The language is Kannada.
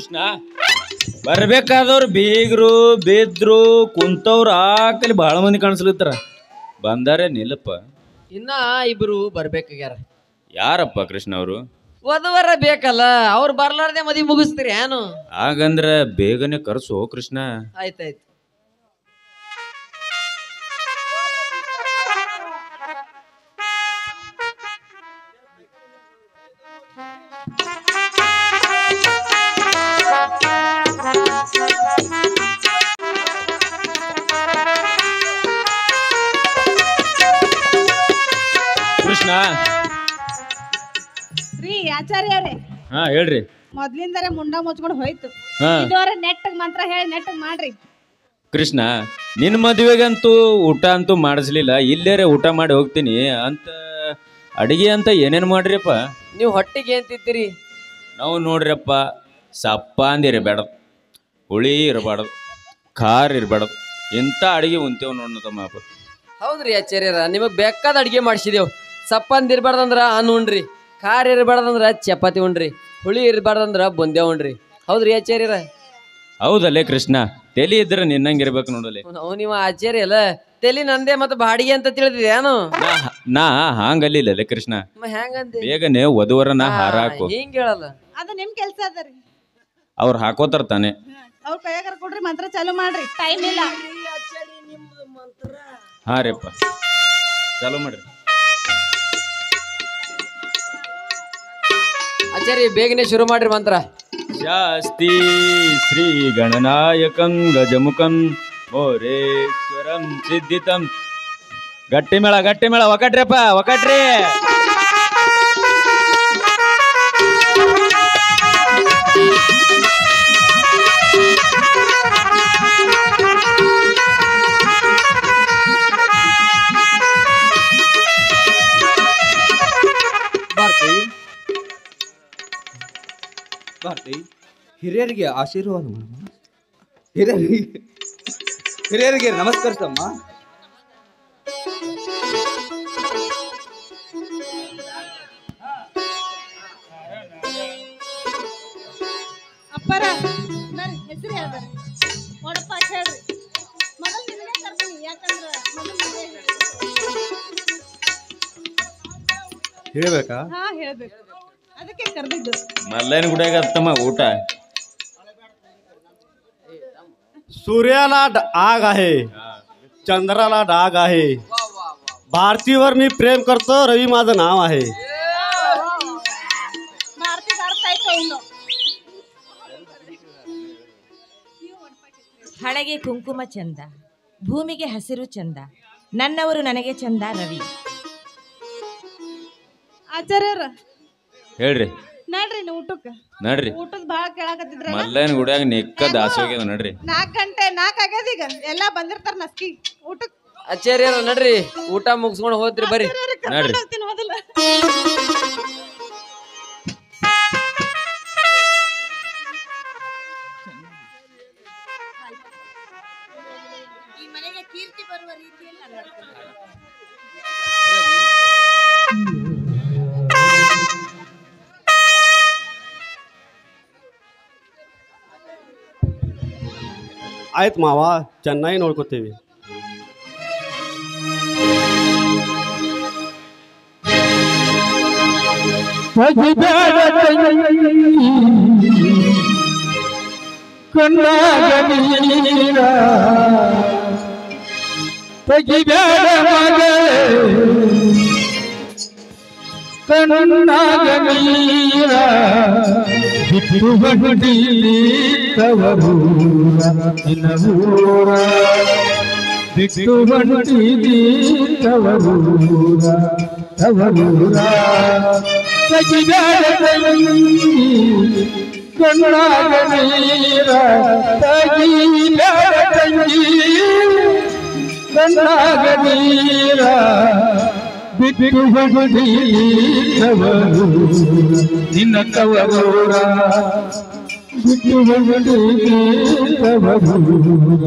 ಕೃಷ್ಣ ಬರ್ಬೇಕಾದವ್ರು ಬೀಗ್ರು ಬಿದ್ರು ಕುಂತವ್ರು ಆಕಲಿ ಬಹಳ ಮಂದಿ ಕಾಣಿಸ್ಲಿತ್ತಾರ ಬಂದಾರೆ ನಿಲ್ಲಪ್ಪ ಇನ್ನ ಇಬ್ರು ಬರ್ಬೇಕಾಗ್ಯಾರ ಯಾರಪ್ಪ ಕೃಷ್ಣ ಅವರು ವಧುವರ ಬೇಕಲ್ಲ ಅವ್ರು ಬರ್ಲಾರ್ದೆ ಮದಿ ಮುಗಿಸ್ತೀರಿ ಏನು ಹಾಗಂದ್ರ ಬೇಗನೆ ಕರ್ಸು ಕೃಷ್ಣ ಆಯ್ತಾಯ್ತು ಕೃಷ್ಣ ರೀ ಆಚಾರ್ಯರೇ ಹಾ ಹೇಳ್ರಿ ಮೊದ್ಲಿಂದರೆ ಮುಂಡ ಮುಚ್ಕೊಂಡು ಹೋಯ್ತು ಹಾ ಇದವರ ನೆಟ್ಟಗ್ ಮಂತ್ರ ಹೇಳಿ ನೆಟ್ಟಗ್ ಮಾಡ್ರಿ ಕೃಷ್ಣ ನಿನ್ನ ಮದುವೆಗಂತೂ ಊಟ ಅಂತೂ ಮಾಡಿಸ್ಲಿಲ್ಲ ಇಲ್ಲೇರೆ ಊಟ ಮಾಡಿ ಹೋಗ್ತೀನಿ ಅಂತ ಅಡಿಗೆ ಅಂತ ಏನೇನು ಮಾಡ್ರಿಯಪ್ಪ ನೀವು ಹೊಟ್ಟಿಗೆ ಏನ್ ತಿಂತೀರಿ ನಾವು ನೋಡ್ರಿಯಪ್ಪ ಸಪ್ಪ ಅಂದಿರಬೇಡದು ಹುಳಿ ಇರಬಾರ್ದು ಖಾರ ಇರಬಾರ್ದು ಇಂಥ ಅಡಿಗೆ ಉಂತೇವ್ ನೋಡ್ ತಮ್ಮ ಹೌದ್ರಿ ಆಚಾರ್ಯರ ನಿಮಗ್ ಬೇಕಾದ ಅಡಿಗೆ ಮಾಡಿಸಿದೇವ್ ಸಪ್ಪಂದ್ ಇರ್ಬಾರ್ದಂದ್ರ ಅನ್ನ ಉಣ್ರಿ ಖಾರ ಇರಬಾರ್ದಂದ್ರ ಚಪಾತಿ ಉಣ್ರಿ ಹುಳಿ ಇರಬಾರ್ದಂದ್ರ ಬುಂದೆ ಉಣ್ರಿ ಹೌದ್ರಿ ಆಚಾರ್ಯರ ಹೌದಲ್ಲೇ ಕೃಷ್ಣ ತಲೆ ಇದ್ರೆ ನಿನ್ನಂಗಿರ್ಬೇಕು ನೋಡಲೆ ನಾವು ನೀವು ಆಚಾರ್ಯ ಅಲ್ಲ ತಲಿ ನಂದೇ ಮತ್ತೆ ಬಾಡಿಗೆ ಅಂತ ತಿಳಿದಿದೆ ಏನು ನಾ ಹಾಂಗಲ್ಲಿಲ್ಲ ಕೃಷ್ಣ ಹೆಂಗಂದೆ ಬೇಗನೆ ವಧುವರನ ಹಾರ ಹಾಕು ಹಿಂಗ್ ಹೇಳಲ್ಲ ಅದು ನಿಮ್ ಕೆಲ್ಸ ಅದರಿ ಅವ್ರು ಹಾಕೋತಾರ ತಾನೆ ಅವ್ರ ಕೈಯಾಗ ಕೊಡ್ರಿ ಮಂತ್ರ ಚಾಲು ಮಾಡ್ರಿ ಟೈಮ್ ಇಲ್ಲ ಹಾ ರೀಪ್ಪ ಚಾಲು ಮಾಡ್ರಿ ಆಚಾರ್ಯ ಬೇಗನೆ ಶುರು ಮಾಡ್ರಿ ಮಂತ್ರ ಶಾಸ್ತಿ ಶ್ರೀ ಗಣನಾಯಕಂ ಗಜಮುಖಂ ಮೋರೇಶ್ವರಂ ಸಿದ್ಧಿತಂ ಗಟ್ಟಿ ಮೇಳ ಒಕಟ್ರಿಯಪ್ಪ ಒಕಟ್ರಿ ಭಾರತಿ ಹಿರಿಯರಿಗೆ ಆಶೀರ್ವಾದ ಹಿರಿಯರಿಗೆ ನಮಸ್ಕರಿಸಮ್ಮ ಅಪ್ಪರ ಬರ್ರಿ ಹೆಸರು ಹೇಳ್ಬರ್ರಿ ಒಡಪ್ಪ ಹೇಳ್ರಿ ಮೊದಲು ನಿಮಗೆ ಕರ್ತೀನಿ ಯಾಕಂದ್ರ ಮೊದಲು ಹೇಳ್ಬೇಕಾ ಹಾ ಹೇಳ್ಬೇಕು ಅದಕ್ಕೆ ಕರೆದಿದ್ದು ಮಲ್ಲೇನ ಗುಡಿಯಾಗ ತಮ್ಮ ಊಟ सूर्याला आग आहे चंद्राला डाग आहे भारतीवर मी प्रेम करतो रवी माझं नाव आहे ಭಾರತೀಯ ಅರ್ಥ ಆಯ್ತು ಇನ್ನು ಹಣೆಗೆ ಕುಂಕುಮ ಚಂದ ಭೂಮಿಗೆ ಹಸಿರು ಚಂದ ನನ್ನವರು ನನಗೆ ಚಂದ ರವಿ ಆಚಾರ್ಯರ ಹೇಳ್ರಿ ನಡ್ರಿ ನೀವು ಊಟಕ್ಕೆ ನಡ್ರಿ ಊಟದ ಭಾಳ ಕೇಳಾಕತ್ತಿದ್ರ ಮಲ್ಲೇನ ಗುಡಿಯಾಗ ನಿಕ್ಕ ದಾಸೋಗ್ಯದ ನಡ್ರಿ 4 ಆಗ್ಯದ ಈಗ ಎಲ್ಲಾ ಬಂದಿರ್ತಾರ ನಸ್ಕಿ ಊಟಕ್ಕೆ ಆಚಾರ್ಯರ ನಡ್ರಿ ಊಟ ಮುಗಿಸ್ಕೊಂಡು ಹೋದ್ರಿ ಬರ್ರಿ ನಡ್ರಿ ಮೊದಲ ಈ ಮನೆಗೆ ಕೀರ್ತಿ ಬರುವ ರೀತಿಯಲ್ಲಿ ಆಯ್ತು ಮಾವ ಚೆನ್ನಾಗಿ ನೋಡ್ಕೋತೀವಿ ಬಿಟ್ಟು ಬಡ್ಡಿಲಿ ತವರೂರ ನಿನ್ನೂರ ಬಿಟ್ಟು ಬಡ್ಡಿಲಿ ತವರೂರ ತವರೂರ ತಗಿದಾಡ ಕಣ್ಣಾಗ ನೀರ ತಗಿದಾಡ ಕಣ್ಣಾಗ ನೀರ ಬಿಟ್ಟು ಬಡ್ಡಿಲಿ ತವರೂರ ನಿನ್ನ ತವರೂರ ಬಿಟ್ಟು ಬಡ್ಡಿಲಿ ತವರೂರ